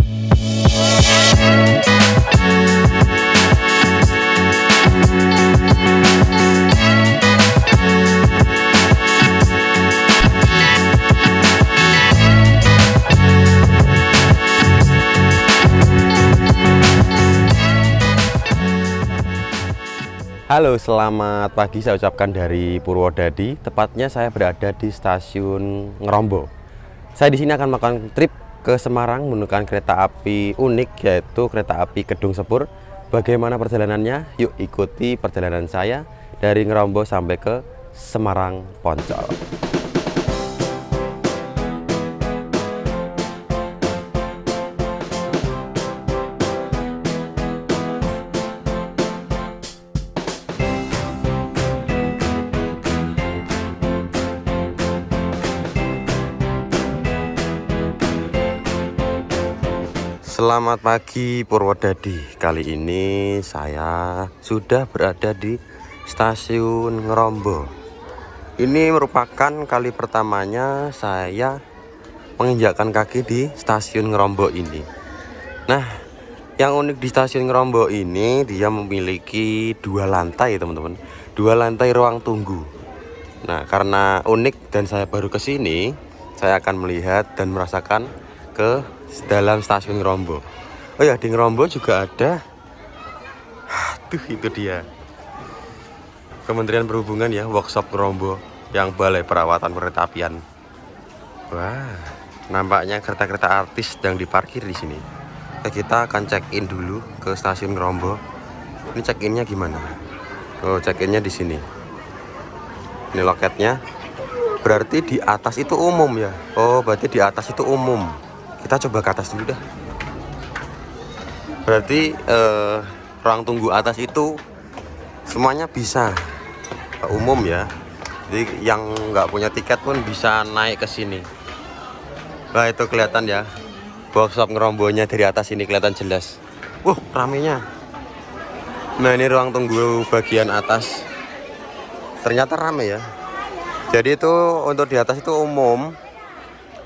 Halo, selamat pagi saya ucapkan dari Purwodadi. Tepatnya saya berada di stasiun Ngerombo. Saya di sini akan melakukan trip ke Semarang menggunakan kereta api unik, yaitu kereta api Kedung Sepur. Bagaimana perjalanannya? Yuk ikuti perjalanan saya dari Ngerombo sampai ke Semarang Poncol. Selamat pagi Purwodadi. Kali ini saya sudah berada di stasiun Ngerombo. Ini merupakan kali pertamanya saya menginjakkan kaki di stasiun Ngerombo ini. Nah, yang unik di stasiun Ngerombo ini, dia memiliki 2 lantai teman-teman, 2 lantai ruang tunggu. Nah, karena unik dan saya baru ke sini, saya akan melihat dan merasakan ke dalam stasiun Ngerombo. Oh ya, di Ngerombo juga ada, tuh itu dia, Kementerian Perhubungan ya, workshop Ngerombo yang balai perawatan kereta apian. Wah, nampaknya kereta-kereta artis yang diparkir di sini. Kita akan check in dulu ke stasiun Ngerombo. Ini check innya gimana? Oh, check innya di sini. Ini loketnya. Berarti di atas itu umum ya. Oh, berarti di atas itu umum. Kita coba ke atas dulu dah. Berarti ruang tunggu atas itu semuanya bisa umum ya. Jadi yang nggak punya tiket pun bisa naik ke sini. Wah, itu kelihatan ya. Workshop Ngerombonya dari atas ini kelihatan jelas. Ramenya. Nah, ini ruang tunggu bagian atas. Ternyata rame ya. Jadi itu untuk di atas itu umum.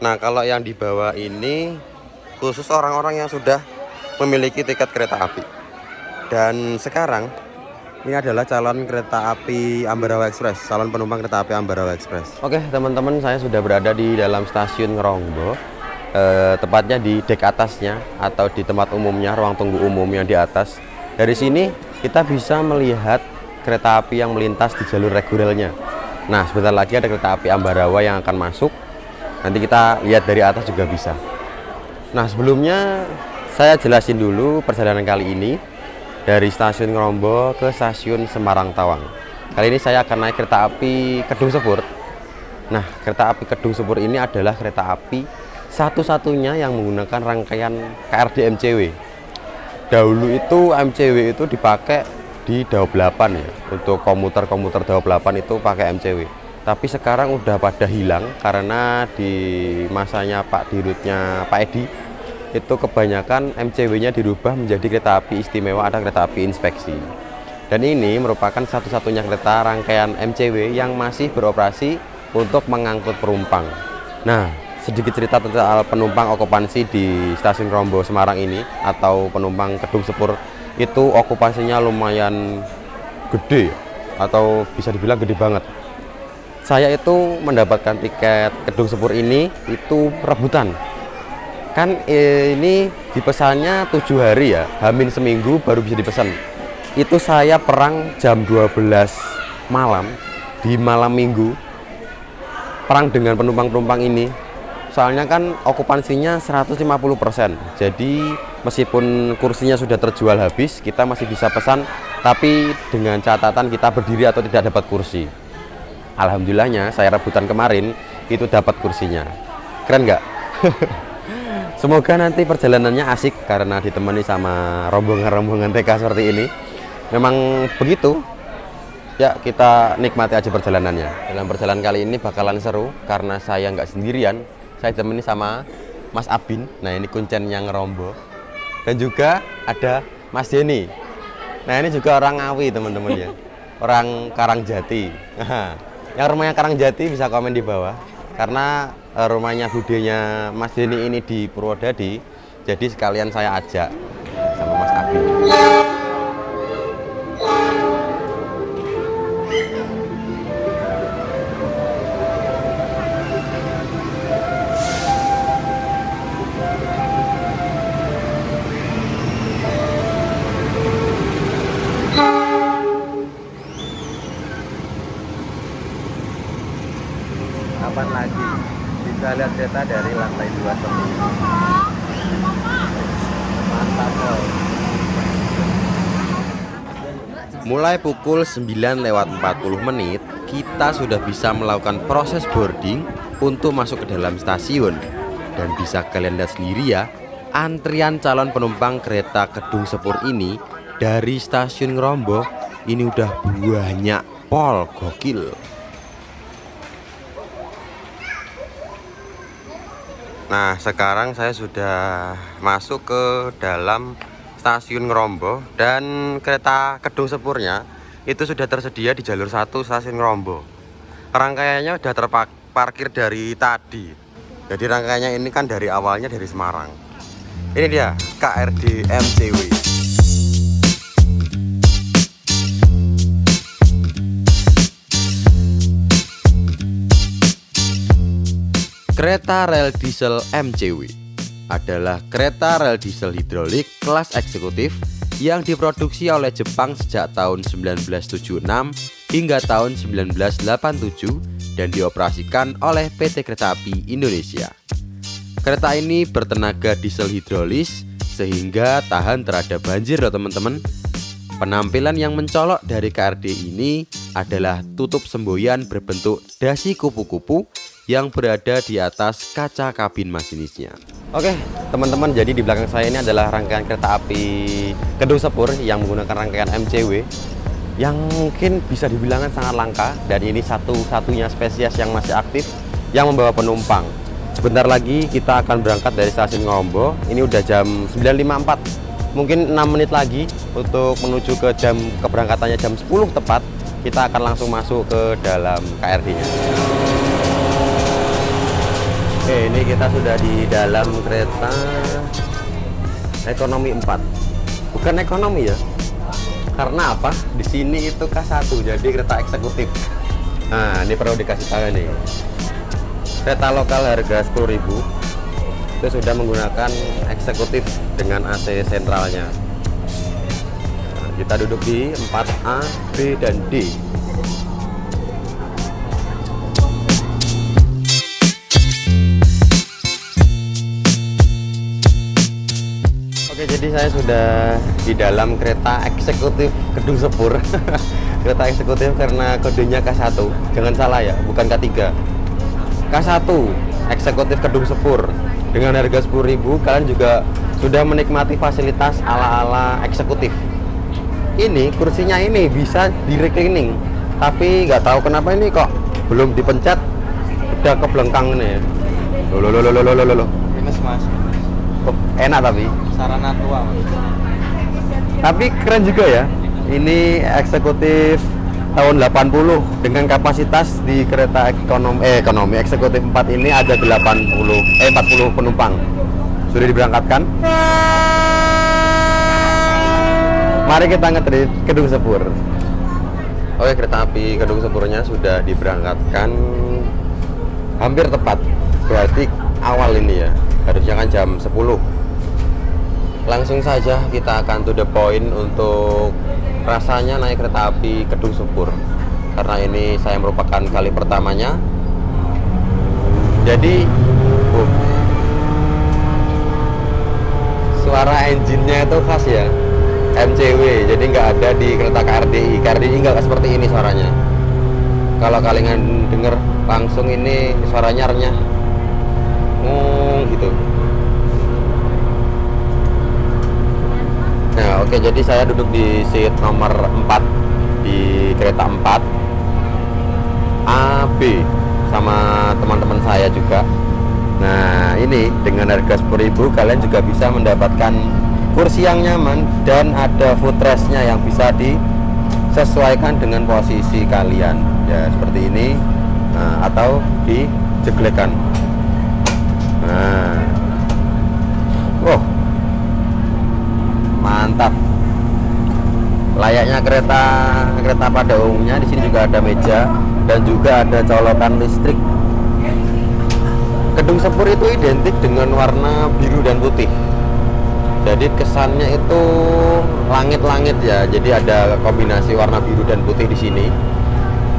Nah, kalau yang di bawah ini khusus orang-orang yang sudah memiliki tiket kereta api. Dan sekarang ini adalah calon kereta api Ambarawa Express, calon penumpang kereta api Ambarawa Express. Oke, teman-teman, saya sudah berada di dalam stasiun Ngerombo, tepatnya di dek atasnya atau di tempat umumnya, ruang tunggu umum yang di atas. Dari sini kita bisa melihat kereta api yang melintas di jalur regulernya. Nah, sebentar lagi ada kereta api Ambarawa yang akan masuk. Nanti kita lihat dari atas juga bisa. Nah, sebelumnya saya jelasin dulu perjalanan kali ini dari stasiun Ngerombo ke stasiun Semarang Tawang. Kali ini saya akan naik kereta api Kedung Sepur. Nah, kereta api Kedung Sepur ini adalah kereta api satu-satunya yang menggunakan rangkaian KRD MCW. Dahulu itu MCW itu dipakai di Daob 8 ya. Untuk komuter-komuter Daob 8 itu pakai MCW. Tapi sekarang udah pada hilang karena di masanya Pak Dirutnya Pak Edi itu kebanyakan MCW-nya dirubah menjadi kereta api istimewa, ada kereta api inspeksi. Dan ini merupakan satu-satunya kereta rangkaian MCW yang masih beroperasi untuk mengangkut penumpang. Nah, sedikit cerita tentang penumpang okupansi di stasiun Ngerombo Semarang ini atau penumpang Kedung Sepur itu okupansinya lumayan gede atau bisa dibilang gede banget. Saya itu mendapatkan tiket Kedung Sepur ini itu rebutan. Kan ini dipesannya 7 hari ya, hamin seminggu baru bisa dipesan. Itu saya perang jam 12 malam di malam minggu, perang dengan penumpang-penumpang ini. Soalnya kan okupansinya 150%. Jadi meskipun kursinya sudah terjual habis, kita masih bisa pesan, tapi dengan catatan kita berdiri atau tidak dapat kursi. Alhamdulillahnya saya rebutan kemarin itu dapat kursinya. Keren nggak? Semoga nanti perjalanannya asik karena ditemani sama rombongan-rombongan TK seperti ini. Memang begitu. Ya, kita nikmati aja perjalanannya. Dalam perjalanan kali ini bakalan seru karena saya nggak sendirian. Saya ditemani sama Mas Abin. Nah, ini kuncennya Ngerombo. Dan juga ada Mas Denny. Nah, ini juga orang Ngawi teman-teman ya. Orang Karangjati. Yang rumahnya Karangjati bisa komen di bawah. Karena rumahnya budenya Mas Denny ini di Purwodadi, Jadi sekalian saya ajak sama Mas Abi. Kapan lagi bisa lihat kereta dari lantai 2 seperti ini. Mantap loh. Mulai pukul 9:40 kita sudah bisa melakukan proses boarding untuk masuk ke dalam stasiun. Dan bisa kalian lihat sendiri ya, antrian calon penumpang kereta Kedung Sepur ini dari stasiun Ngrombo ini udah banyak pol, gokil. Nah, sekarang saya sudah masuk ke dalam stasiun Ngrombo dan kereta Kedung Sepurnya itu sudah tersedia di jalur 1 stasiun Ngrombo. Rangkaiannya sudah terparkir dari tadi. Jadi rangkaiannya ini kan dari awalnya dari Semarang. Ini dia KRD MCW. Kereta rel diesel MCW adalah kereta rel diesel hidrolik kelas eksekutif yang diproduksi oleh Jepang sejak tahun 1976 hingga tahun 1987 dan dioperasikan oleh PT Kereta Api Indonesia. Kereta ini bertenaga diesel hidrolis sehingga tahan terhadap banjir loh teman-teman. Penampilan yang mencolok dari KRD ini adalah tutup semboyan berbentuk dasi kupu-kupu yang berada di atas kaca kabin masinisnya. Oke teman-teman, jadi di belakang saya ini adalah rangkaian kereta api Kedung Sepur yang menggunakan rangkaian MCW yang mungkin bisa dibilang sangat langka, dan ini satu-satunya spesies yang masih aktif yang membawa penumpang. Sebentar lagi kita akan berangkat dari stasiun Ngrombo. Ini udah jam 9.54, mungkin 6 menit lagi untuk menuju ke jam keberangkatannya jam 10 tepat. Kita akan langsung masuk ke dalam KRD-nya. Oke, ini kita sudah di dalam kereta ekonomi 4. Bukan ekonomi ya. Karena apa? Di sini itu K1, jadi kereta eksekutif. Nah, ini perlu dikasih tahu nih. Kereta lokal harga 10.000 itu sudah menggunakan eksekutif dengan AC sentralnya. Nah, kita duduk di 4A, B, dan D. Oke, jadi saya sudah di dalam kereta eksekutif Kedung Sepur. Kereta eksekutif karena kodenya K1. Jangan salah ya, bukan K3. K1 eksekutif Kedung Sepur. Dengan harga 10.000 kalian juga sudah menikmati fasilitas ala-ala eksekutif. Ini kursinya ini bisa di reclining, tapi nggak tahu kenapa ini kok belum dipencet udah keblengkang ini. Loh. Minus mas. Oh, enak tapi Sarana tua mas. Tapi keren juga ya. Ini eksekutif tahun 80 dengan kapasitas di kereta ekonomi eksekutif 4 ini ada 40 penumpang. Sudah diberangkatkan. Mari kita ngetrip Kedung Sepur. Oke, kereta api Kedung Sepurnya sudah diberangkatkan hampir tepat. Berarti awal ini ya. Harusnya kan jam 10. Langsung saja kita akan to the point untuk rasanya naik kereta api Kedung Sepur, karena ini saya merupakan kali pertamanya. Jadi suara engine-nya itu khas ya, MCW, jadi nggak ada di kereta KRDI. KRDI nggak seperti ini suaranya. Kalau kalian denger langsung ini suaranya renyah gitu. Nah, oke, jadi saya duduk di seat nomor 4 di kereta 4 AB sama teman-teman saya juga. Nah, ini dengan harga 10.000 kalian juga bisa mendapatkan kursi yang nyaman dan ada footrest-nya yang bisa disesuaikan dengan posisi kalian. Ya, seperti ini. Nah, atau dijeglekan. Nah. Wow. layaknya kereta kereta pada umumnya. Di sini juga ada meja dan juga ada colokan listrik. Gedung Sepur itu identik dengan warna biru dan putih. Jadi kesannya itu langit-langit ya. Jadi ada kombinasi warna biru dan putih di sini.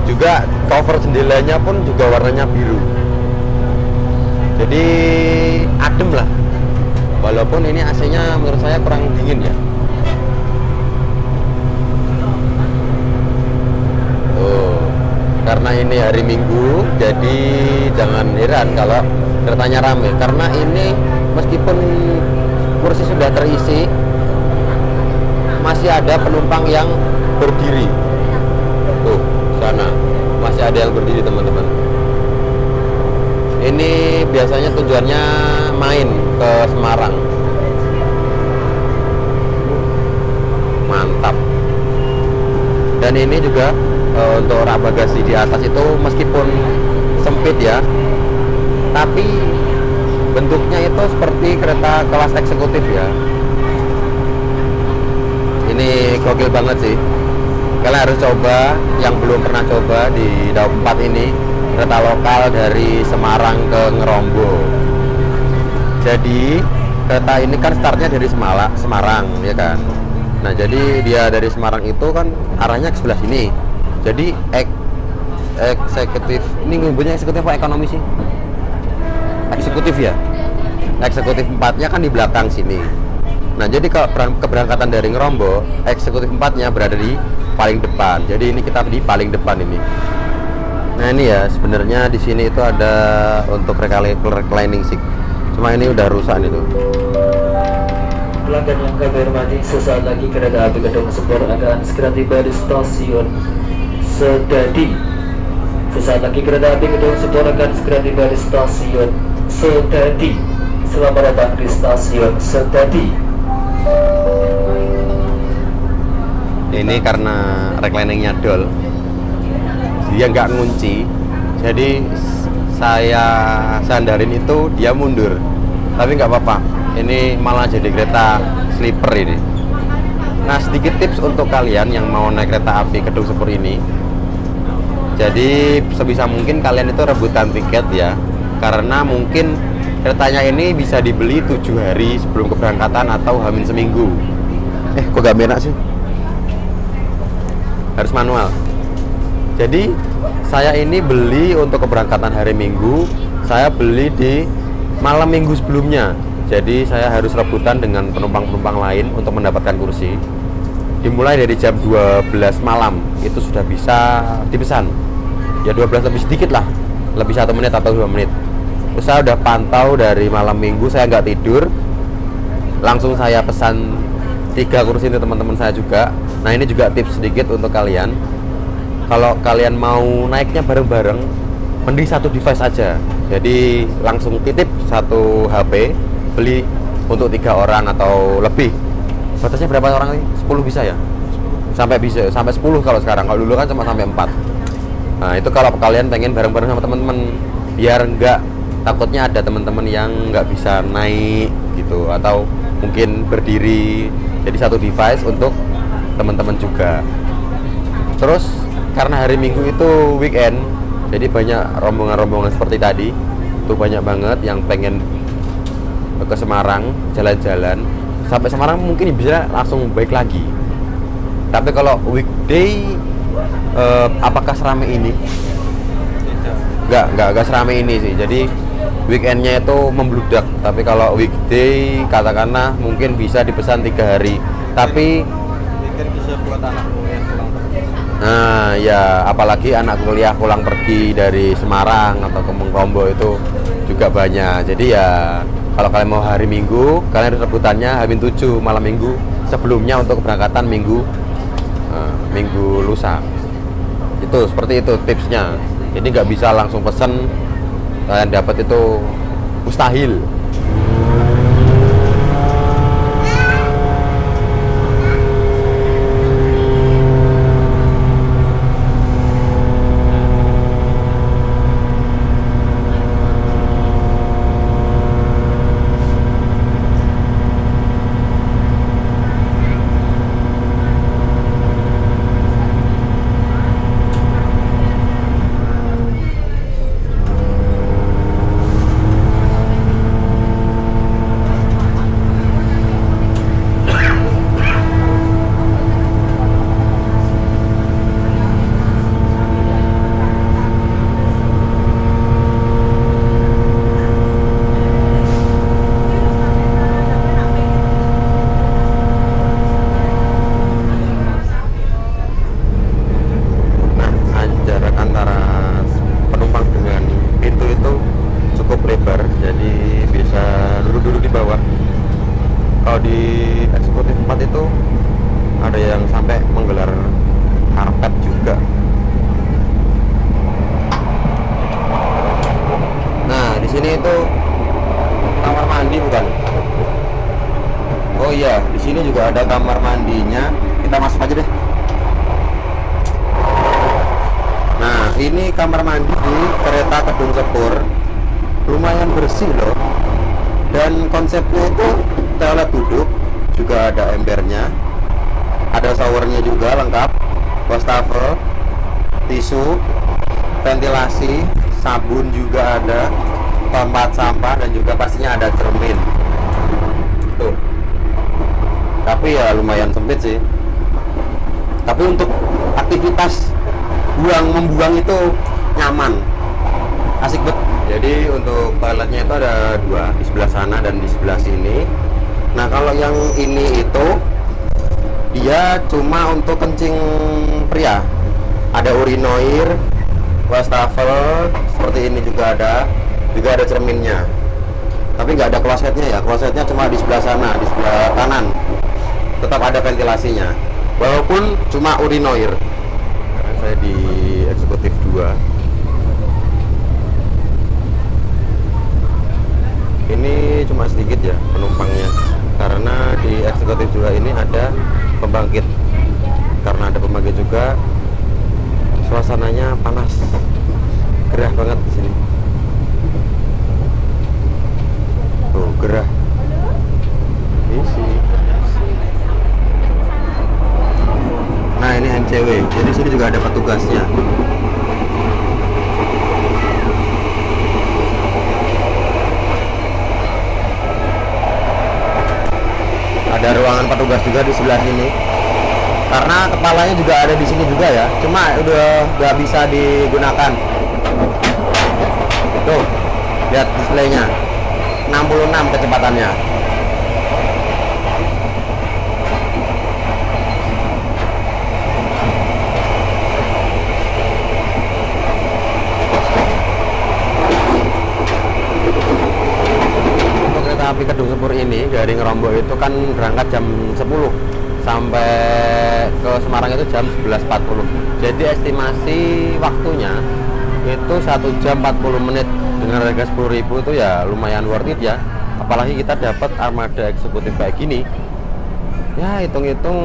Juga cover jendelanya pun juga warnanya biru. Jadi adem lah. Walaupun ini AC-nya menurut saya kurang dingin ya. Karena ini hari Minggu, jadi jangan heran kalau keretanya rame. Karena ini meskipun kursi sudah terisi, masih ada penumpang yang berdiri. Tuh, sana masih ada yang berdiri teman-teman. Ini biasanya tujuannya main ke Semarang. Mantap. Dan ini juga untuk rak bagasi di atas itu meskipun sempit ya, tapi bentuknya itu seperti kereta kelas eksekutif ya. Ini gokil banget sih. Kalian harus coba, yang belum pernah coba di Daup 4 ini, kereta lokal dari Semarang ke Ngerombo. Jadi kereta ini kan startnya dari Semarang ya kan. Nah jadi dia dari Semarang itu kan arahnya ke sebelah sini. Jadi eksekutif, ini ngomongnya eksekutif apa ekonomi sih? Eksekutif ya. Eksekutif 4-nya kan di belakang sini. Nah jadi kalau keberangkatan dari Ngerombo, eksekutif 4-nya berada di paling depan. Jadi ini kita di paling depan ini. Nah ini ya sebenarnya di sini itu ada untuk reclining seat. Cuma ini udah rusak itu. Pelanggan yang kami hormati, sesaat lagi kereta api Gedung Sepur akan segera tiba di stasiun Sedadi. Sesaat lagi kereta api Gedung Sepur akan segera tiba di stasiun Sedadi. Selamat datang di stasiun Sedadi. Ini karena recliningnya dol, dia nggak ngunci, jadi saya sandarin itu dia mundur. Tapi nggak apa-apa, ini malah jadi kereta sleeper ini. Nah sedikit tips untuk kalian yang mau naik kereta api Gedung Sepur ini. Jadi sebisa mungkin kalian itu rebutan tiket ya, karena mungkin keretanya ini bisa dibeli 7 hari sebelum keberangkatan atau hamin seminggu. Kok gak enak sih? Harus manual. Jadi saya ini beli untuk keberangkatan hari Minggu, saya beli di malam Minggu sebelumnya. Jadi saya harus rebutan dengan penumpang-penumpang lain untuk mendapatkan kursi. Dimulai dari jam 12 malam itu sudah bisa dipesan. Ya 12 lebih sedikit lah, lebih 1 menit atau 2 menit. Terus saya udah pantau dari malam Minggu, saya nggak tidur, langsung saya pesan 3 kursi untuk teman-teman saya juga. Nah ini juga tips sedikit untuk kalian. Kalau kalian mau naiknya bareng-bareng, mending 1 device aja. Jadi langsung titip 1 HP, beli untuk 3 orang atau lebih. Batasnya berapa orang nih? 10 bisa ya? Sampai 10 kalau sekarang. Kalau dulu kan cuma sampai 4. Nah itu kalau kalian pengen bareng-bareng sama teman-teman, biar enggak, takutnya ada teman-teman yang nggak bisa naik gitu, atau mungkin berdiri. Jadi 1 device untuk teman-teman juga. Terus karena hari Minggu itu weekend, jadi banyak rombongan-rombongan seperti tadi. Itu banyak banget yang pengen ke Semarang, jalan-jalan. Sampai Semarang mungkin bisa langsung balik lagi. Tapi kalau weekday, apakah seramai ini? Nggak seramai ini sih. Jadi weekendnya itu membludak. Tapi kalau weekday katakanlah mungkin bisa dipesan 3 hari. Tapi weekend bisa buat anak kuliah pulang pergi. nah ya apalagi anak kuliah pulang pergi dari Semarang atau ke Ngerombo itu juga banyak. Jadi ya kalau kalian mau hari Minggu, kalian harus rebutannya H-7 malam Minggu sebelumnya untuk keberangkatan Minggu lusa. Itu seperti itu tipsnya. Jadi nggak bisa langsung pesen kalian dapat, itu mustahil. di eksekutif 4 itu ada yang sampai menggelar karpet juga. Nah, di sini itu kamar mandi bukan? Oh iya, di sini juga ada kamar mandinya. Kita masuk aja deh. Nah, ini kamar mandi di kereta Kedung Sepur. Lumayan bersih loh. Dan konsepnya itu toilet duduk, juga ada embernya. Ada showernya juga lengkap. Wastafel, tisu, ventilasi, sabun juga ada, tempat sampah, dan juga pastinya ada cermin. Tuh. Tapi ya lumayan sempit sih. Tapi untuk aktivitas membuang itu nyaman, asik banget. Jadi untuk toiletnya itu ada dua, di sebelah sana dan di sebelah sini. Nah kalau yang ini itu dia cuma untuk kencing pria. Ada urinoir, wastafel, seperti ini juga ada cerminnya. Tapi nggak ada klosetnya ya, klosetnya cuma di sebelah sana, di sebelah kanan. Tetap ada ventilasinya, walaupun cuma urinoir. Sekarang saya di eksekutif 2. Ini cuma sedikit ya penumpangnya, karena di eksekutif 2 ini ada pembangkit. Karena ada pembangkit juga, suasananya panas, gerah banget di sini. Tuh, gerah. Isi. Nah, ini NCW. Jadi sini juga ada petugasnya. Ada ruangan petugas juga di sebelah sini. Karena kepalanya juga ada di sini juga ya. Cuma udah nggak bisa digunakan. Tuh, lihat displaynya. 66 kecepatannya. Untuk kereta api Kedung Sepur ini dari Ngerombo itu kan berangkat jam 10 sampai ke Semarang itu jam 11.40. Jadi estimasi waktunya itu 1 jam 40 menit. Dengan harga 10.000 itu ya lumayan worth it ya. Apalagi kita dapat armada eksekutif kayak gini. Ya hitung-hitung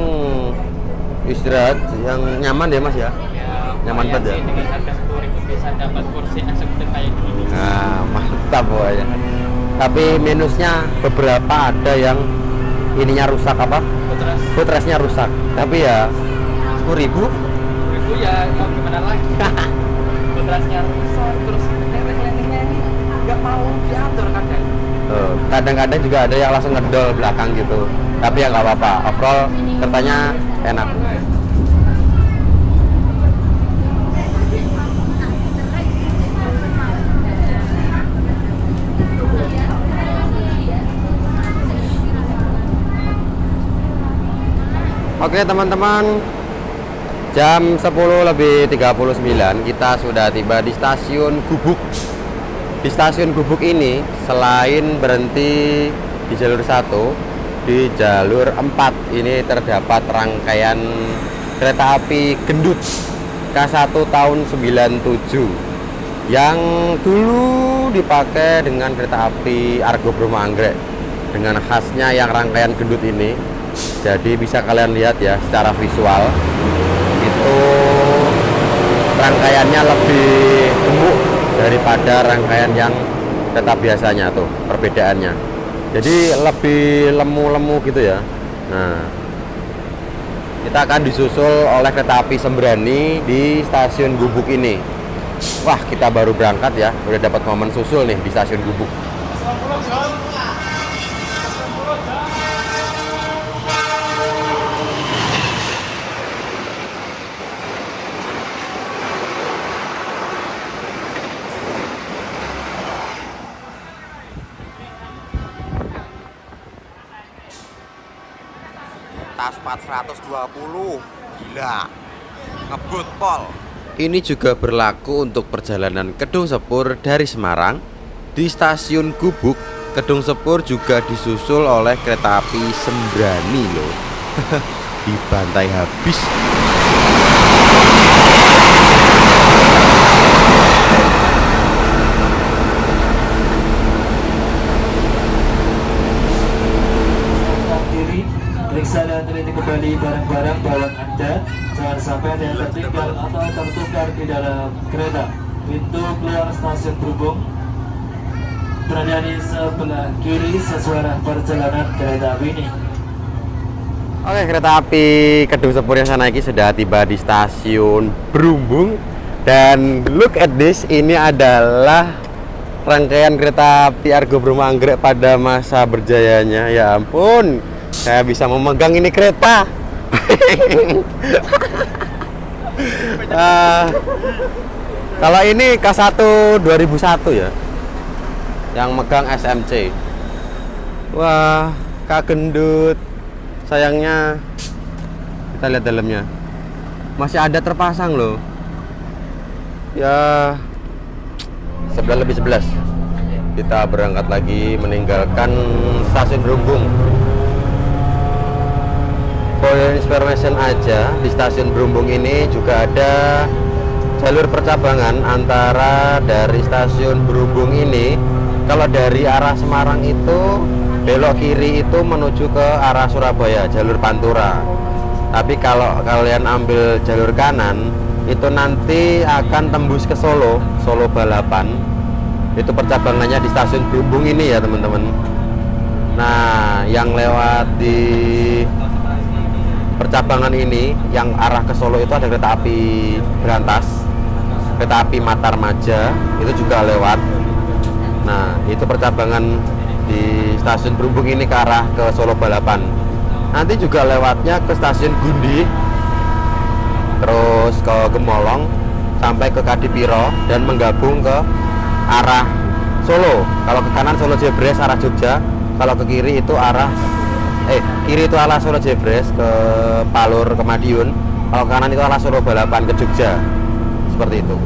istirahat yang nyaman deh Mas ya. Nyaman banget ya. Dengan harga 10.000 bisa dapat kursi eksekutif kayak gini. Nah, mantap pokoknya. Tapi minusnya beberapa ada yang ininya rusak apa? Footrestnya rusak. Tapi ya 10.000 10.000 ya mau gimana lagi. Footrestnya rusak, terus landingnya ini nggak mau diatur kadang. Kadang-kadang juga ada yang langsung ngedol belakang gitu. Tapi ya nggak apa-apa. Overall kertanya enak. Oke teman-teman, jam 10:39 kita sudah tiba di stasiun Gubuk. Di stasiun Gubuk ini selain berhenti di jalur 1, di jalur 4 ini terdapat rangkaian kereta api gendut K1 tahun 97 yang dulu dipakai dengan kereta api Argo Bromo Anggrek dengan khasnya yang rangkaian gendut ini. Jadi bisa kalian lihat ya secara visual itu rangkaiannya lebih gemuk daripada rangkaian yang kereta biasanya tuh, perbedaannya. Jadi lebih lemu-lemu gitu ya. Nah, kita akan disusul oleh kereta api Sembrani di stasiun Gubuk ini. Wah, kita baru berangkat ya, udah dapat momen susul nih di stasiun Gubuk. Tas 420, gila, ngebut pol. Ini juga berlaku untuk perjalanan Kedung Sepur dari Semarang di stasiun Gubuk Kedung Sepur juga disusul oleh kereta api Sembrani loh. Dibantai habis. Diri, periksa dan teliti kembali barang-barang bawaan Anda. Jangan sampai ada yang tertinggal atau tertukar di dalam kereta. Pintu keluar stasiun Berhubung berada di sebelah kiri sesuai arah perjalanan kereta api ini. Oke, kereta api Kedung Sepur yang saya naiki sudah tiba di stasiun Berhubung. Dan look at this, ini adalah rangkaian kereta api Argo Bromo Anggrek pada masa berjayanya. Ya ampun, saya bisa memegang ini kereta. Kalau ini K1 2001 ya, yang megang SMC. Wah, Kak Gendut. Sayangnya kita lihat dalamnya masih ada terpasang loh. Ya 11:11 kita berangkat lagi meninggalkan stasiun Berhubung. For your information aja, di stasiun Berhubung ini juga ada jalur percabangan antara dari stasiun Berhubung ini. Kalau dari arah Semarang itu belok kiri itu menuju ke arah Surabaya, jalur Pantura. Tapi kalau kalian ambil jalur kanan itu nanti akan tembus ke Solo, Solo Balapan. Itu percabangannya di stasiun Berhubung ini ya teman-teman. Nah, yang lewat di percabangan ini yang arah ke Solo itu ada kereta api Berantas, kereta api Matarmaja itu juga lewat. Nah, itu percabangan di stasiun Berhubung ini ke arah ke Solo Balapan. Nanti juga lewatnya ke stasiun Gundi, terus ke Gemolong sampai ke Kadipiro dan menggabung ke arah Solo. Kalau ke kanan Solo Jebres arah Jogja, kalau ke kiri itu arah kiri itu arah Solo Jebres ke Palur ke Madiun, kalau kanan itu arah Solo Balapan ke Jogja. Seperti itu.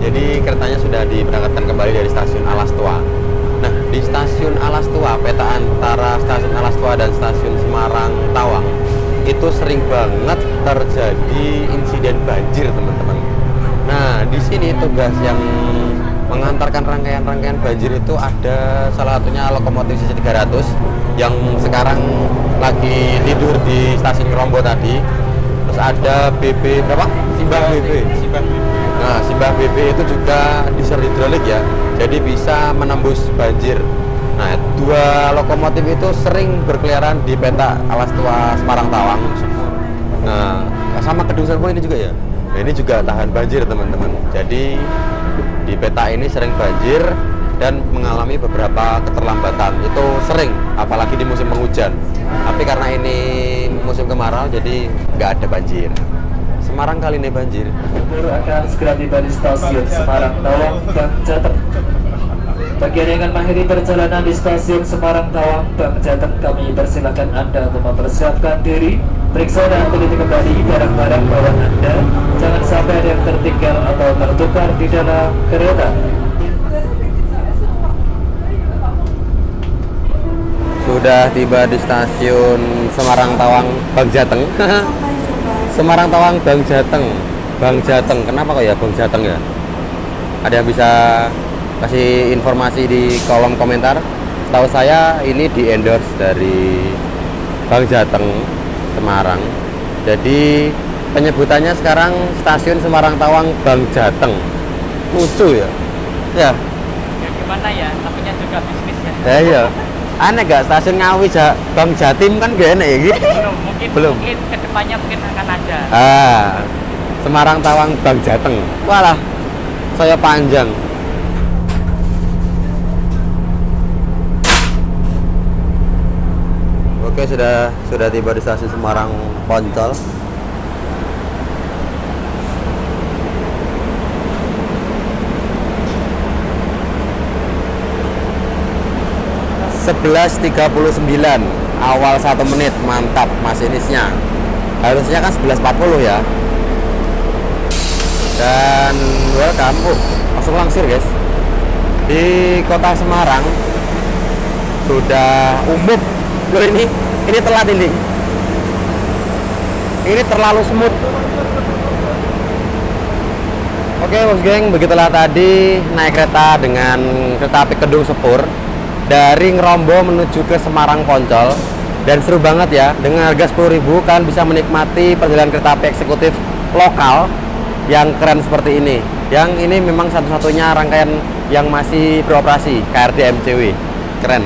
Jadi keretanya sudah diberangkatkan kembali dari stasiun Alas Tua. Nah, di stasiun Alas Tua, peta antara stasiun Alas Tua dan stasiun Semarang Tawang itu sering banget terjadi insiden banjir, teman-teman. Nah, di sini tugas yang mengantarkan rangkaian-rangkaian banjir itu ada salah satunya lokomotif CC 300 yang sekarang lagi tidur di stasiun Krombo tadi. Terus ada BB berapa? Simbah BB. Nah, Simbah BB itu juga diesel hidrolik ya, jadi bisa menembus banjir. Nah, dua lokomotif itu sering berkeliaran di peta Alas Tua Semarang Tawang. Nah, sama Kedung Sepur ini juga ya. Nah, ini juga tahan banjir teman-teman. Jadi di peta ini sering banjir dan mengalami beberapa keterlambatan. Itu sering, apalagi di musim penghujan. Tapi karena ini musim kemarau, jadi nggak ada banjir. Semarang kali ini banjir. Baru akan segera tiba di stasiun Semarang Tawang Bang Jateng. Bagi yang akan mengakhiri perjalanan di stasiun Semarang Tawang Bang Jateng, kami persilakan Anda untuk mempersiapkan diri, periksa dan teliti kembali barang-barang bawaan Anda. Jangan sampai ada yang tertinggal atau tertukar di dalam kereta. Sudah tiba di stasiun Semarang Tawang Bang Jateng. Semarang Tawang Bang Jateng. Bang Jateng, kenapa kok ya Bang Jateng ya? Ada yang bisa kasih informasi di kolom komentar? Setahu saya ini di endorse dari Bang Jateng Semarang. Jadi penyebutannya sekarang stasiun Semarang Tawang Bang Jateng. Lucu ya? Ya. Ya gimana ya, namanya juga bisnis ya. Ya iya. Aneh gak stasiun Ngawi Bang Jatim kan gak enak ya gitu? Belum. Mungkin kedepannya mungkin akan ada. Semarang Tawang Bang Jateng. Walah, saya panjang. Oke, sudah tiba di stasiun Semarang Poncol. .11.39 awal 1 menit, mantap masinisnya. Harusnya kan 11.40 ya. Dan welcome, langsung langsir guys. Di kota Semarang sudah umum. Loh ini telat ini. Ini terlalu semut. Oke bos geng, begitulah tadi naik kereta dengan kereta api Kedung Sepur dari Ngerombo menuju ke Semarang Poncol. Dan seru banget ya, dengan harga 10.000 kalian bisa menikmati perjalanan kereta api eksekutif lokal yang keren seperti ini. Yang ini memang satu-satunya rangkaian yang masih beroperasi, KRD MCW. Keren.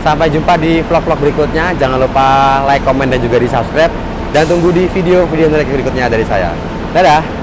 Sampai jumpa di vlog-vlog berikutnya. Jangan lupa like, komen, dan juga di subscribe. Dan tunggu di video-video berikutnya dari saya. Dadah!